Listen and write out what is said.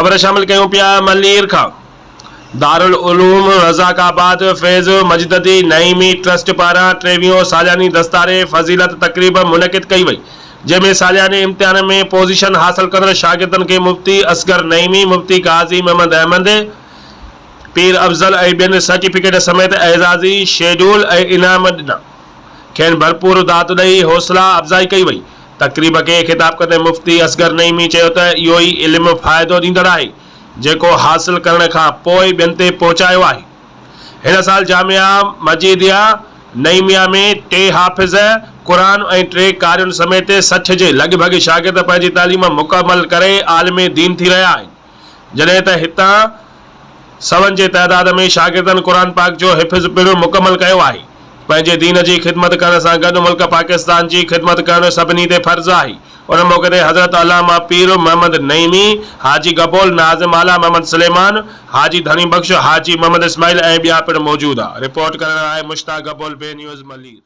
ख़बर शामिल कयूं पिया मलीर खां। दारुल उलूम रज़ाकाबाद फैज़ मजददी नईमी ट्रस्ट पारां 23 सालियानी दस्तारे फज़ीलत तक़रीब मुनक़िद कई वई, जंहिंमें सालियाने इम्तिहान में पोज़ीशन हासिल कंदड़ शागिर्दनि खे मुफ्ती असगर नईमी, मुफ्ती काज़ी मोहम्मद अहमद, पीर अफ़ज़ल ऐं ॿियनि सर्टिफिकेट समेत एज़ाज़ी शेड्यूल ऐं इनाम ॾिना। खेनि भरपूर दाद ॾेई हौसला अफ़ज़ाई कई वई। तक़रीब खे ख़िताब कंदे मुफ्ती असगर नईमी चयो त इहो ई इल्मु फ़ाइदो ॾींदड़ आहे जेको हासिल करण खां पोइ ॿियनि ते पहुचायो आहे। हिन साल जामिया मजीदिया नईमिया में 3 हाफ़िज़ क़ुरान ऐं 3 कारियुनि समेत 60 जे लॻभॻि शागिर्द पंहिंजी तालीम मुकमल करे आलिम दीन थी रहिया आहिनि, जॾहिं त हितां सवनि जे तइदाद में शागिर्दनि क़ुरान पाक जो हिफ़्ज़ पिणु मुकमल कयो आहे। पंहिंजे दीन जी ख़िदमत करण सां गॾु मुल्क पाकिस्तान जी ख़िदमत करणु सभिनी ते फ़र्ज़ आहे। उन मौक़े ते हज़रत अल्लामा पीर मोहम्मद नईमी, हाजी गबोल नाज़िम आला मोहम्मद सुलेमान, हाजी धनी बख्श, हाजी मोहम्मद इस्माइल ऐं ॿिया पिणु मौजूद आहे। रिपोर्ट करण लाइ मुश्ताक गबोल, बे न्यूज़ मलीर।